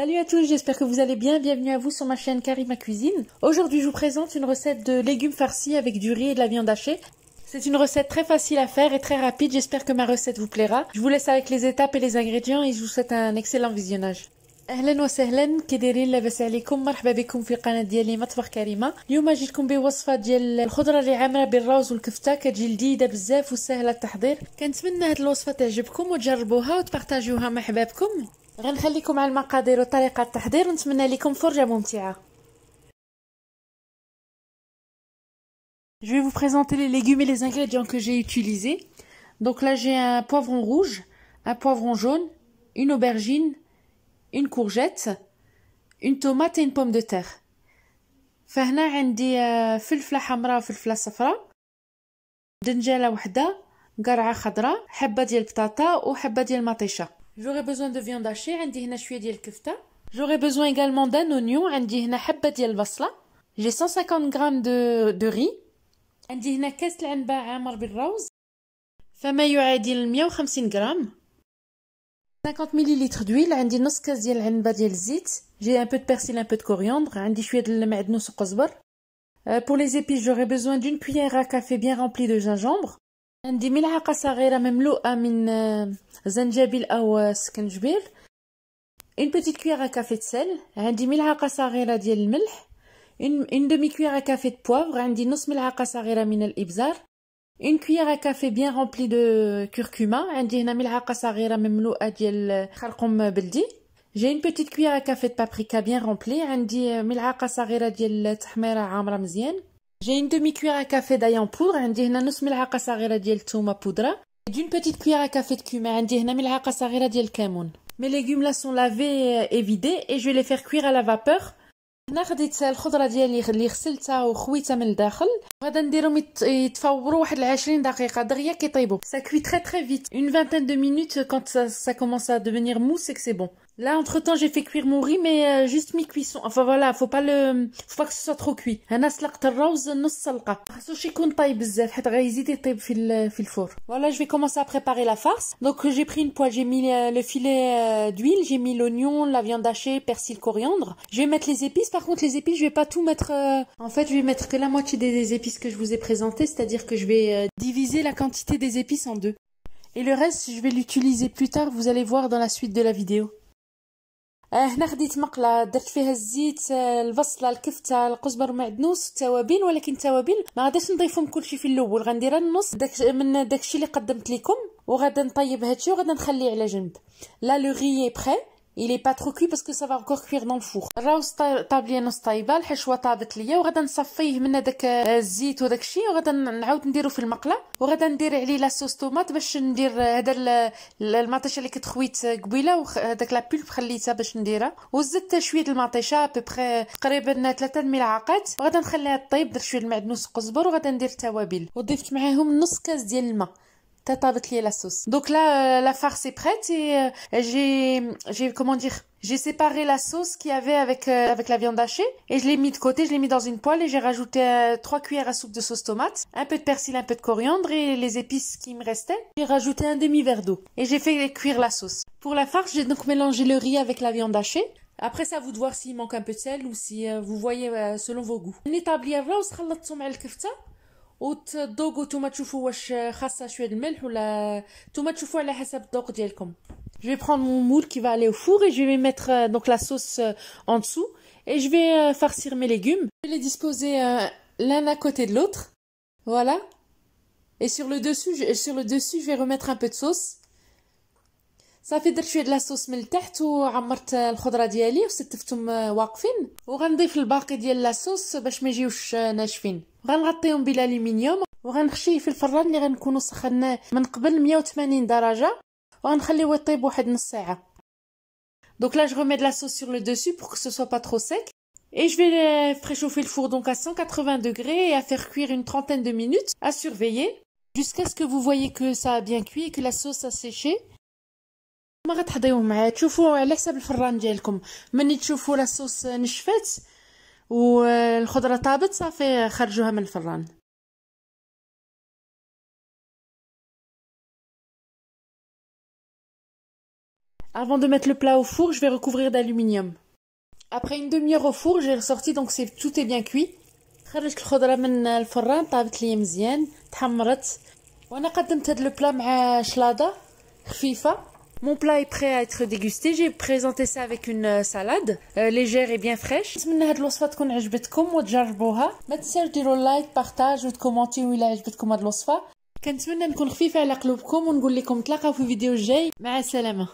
Salut à tous, j'espère que vous allez bien. Bienvenue à vous sur ma chaîne Karima Cuisine. Aujourd'hui, je vous présente une recette de légumes farcis avec du riz et de la viande hachée. C'est une recette très facile à faire et très rapide. J'espère que ma recette vous plaira. Je vous laisse avec les étapes et les ingrédients et je vous souhaite un excellent visionnage. اهلا وسهلا كي دايرين لاباس عليكم مرحبا بكم في القناه ديالي مطبخ كريمه. اليوم جيتكم بوصفه ديال الخضره اللي عامره بالروز والكفته، كتجي لذيذه بزاف وسهله التحضير. كنتمنى هاد الوصفه تعجبكم وتجربوها وتبارطاجيوها مع حبابكم. غنخليكم على المقادير وطريقه التحضير ونتمنى لكم فرجه ممتعه. Je vais vous présenter les légumes et les ingrédients que j'ai utilisés. Donc là j'ai un poivron rouge, un poivron jaune, une aubergine, une courgette, une tomate et une pomme de terre. فهنا عندي فلفله حمراء وفلفله صفراء، دنجاله وحده، قرعه خضراء، حبه ديال البطاطا وحبه ديال المطيشه. J'aurai besoin de viande hachée، عندي هنا شويه ديال الكفته. J'aurai besoin également d'un oignon، عندي هنا حبه ديال البصله. J'ai 150 g de riz. عندي هنا كاس العنبه عامر بالروز، فما يعادل 150 غرام. 50 ml d'huile، عندي نص كاس ديال العنبه ديال الزيت. J'ai un peu de persil, un peu de coriandre، عندي شويه د المعدنوس وقزبر. Pour les épices, j'aurai besoin d'une cuillère à café bien remplie de gingembre. عندي ملعقه صغيره مملوءه من زنجبيل او سكنجبير. Une petite cuillère à café de sel. عندي ملعقه صغيره ديال الملح. Une demi-cuillère à café de poivre. عندي نص ملعقه صغيره من الابزار. Une cuillère à café bien remplie de curcuma. عندي هنا ملعقه صغيره مملوءه ديال خرقوم بلدي. J'ai une petite cuillère à café de paprika bien remplie. عندي ملعقه صغيره ديال التحميره عامره مزيان. J'ai une demi-cuillère à café d'ail en poudre. عندي هنا نص ملعقه صغيره ديال الثومه بودره. D'une petite cuillère à café de cumin. عندي هنا ملعقه صغيره ديال الكمون. Mes légumes là sont lavés et vidés et je vais les faire cuire à la vapeur. هنا خديت الخضره ديالي اللي غسلتها وخويتها من الداخل، غادا نديرهم يتفوروا واحد 20 دقيقه دغيا كيطيبوا. Ça cuit très très vite, une vingtaine de minutes. Quand ça commence à devenir mou, c'est que c'est bon. Là entre temps j'ai fait cuire mon riz mais juste mi-cuisson. Enfin voilà, faut pas que ce soit trop cuit. انا سلقت الروز نص سلقه، خاصوش يكون طايب بزاف حيت غيزيد يطيب في الفور. Voilà, je vais commencer à préparer la farce. Donc j'ai pris une poêle, j'ai mis le filet d'huile, j'ai mis l'oignon, la viande hachée, persil, coriandre. Je vais mettre les épices. Par contre les épices, je vais pas tout mettre en fait, je vais mettre que la moitié des épices que je vous ai présentées, c'est-à-dire que je vais diviser la quantité des épices en deux. Et le reste, je vais l'utiliser plus tard, vous allez voir dans la suite de la vidéo. هنا خديت مقله درت فيها الزيت، البصله، الكفته، القزبر، المعدنوس، التوابل. ولكن التوابل ما غاديش نضيفهم كلشي في الاول، غنديرها النص من داكشي اللي قدمت لكم، وغادا نطيب هادشي وغادا نخليه على جنب. لا لو ري بري، il est pas trop cuit parce que ça va encore cuire dans le four. الراوس طاب ليا نص طايبه، الحشوه طابت ليا وغادا نصفيه من هذاك الزيت وداك الشيء وغادا نعاود نديرو في المقله وغادا ندير عليه لاصوص طوماط باش ندير هذا المطيشه اللي كنت خويت قبيله وهذاك لا بولب خليتها باش نديرها وزدت شويه المطيشه ببري تقريبا 3 ملعقات وغادا نخليها طيب. درت شويه المعدنوس وقزبر وغادا ندير التوابل وضفت معاهم نص كاس ديال الماء. Donc là, la farce est prête et j'ai séparé la sauce qu'il y avait avec la viande hachée et je l'ai mis de côté, je l'ai mis dans une poêle et j'ai rajouté 3 cuillères à soupe de sauce tomate, un peu de persil, un peu de coriandre et les épices qui me restaient. J'ai rajouté un demi-verre d'eau et j'ai fait cuire la sauce. Pour la farce, j'ai donc mélangé le riz avec la viande hachée. Après, c'est à vous de voir s'il manque un peu de sel ou si vous voyez selon vos goûts. وتذوقوا نتوما تشوفوا واش خاصه شويه الملح ولا نتوما تشوفوا على حسب الذوق ديالكم. Je vais prendre mon moule qui va aller au four et je vais mettre donc la sauce en dessous et je vais farcir mes légumes. Je vais les disposer l'un à côté de l'autre. Voilà. Et sur le dessus je vais remettre un peu de sauce. صافي درت شويه د لاصوص من التحت وعمرت الخضره ديالي وستفتهم واقفين وغنضيف الباقي ديال لاصوص باش ما يجيوش ناشفين. غنغطيهم بالالومنيوم وغنخشيه في الفران اللي غنكونوا سخناه من قبل 180 درجه وغنخليه يطيب واحد نص ساعه. Donc là je remets de la sauce sur le dessus pour que ce soit pas trop sec et je vais préchauffer le four donc à 180 degrés et à faire cuire une trentaine de minutes à surveiller jusqu'à ce que vous voyez que ça a bien cuit et que la sauce a séché. ما غتحضيوه معايا تشوفوا على حساب الفران ديالكم، ملي تشوفوا لاصوص نشفت والخضره طابت صافي خرجوها من الفران. Avant de mettre le plat au four, je vais recouvrir d'aluminium. Après une demi-heure au four, j'ai ressorti, donc tout est bien cuit. خرجت الخضرة من الفران، طابت لي مزيان، تحمرت. وانا قدمت هاد لو بلا مع شلاضة خفيفة. Mon plat est prêt à être dégusté. J'ai présenté ça avec une salade légère et bien fraîche. نتمنى هاد الوصفة تكون عجبتكم وتجربوها. ما تنساوش ديروا لايك، بارطاج وتكومونتيو إلا عجبتكم هاد الوصفة. كنتمنى نكون خفيفة على قلوبكم ونقول لكم نتلاقاو في فيديو جاي. مع السلامة.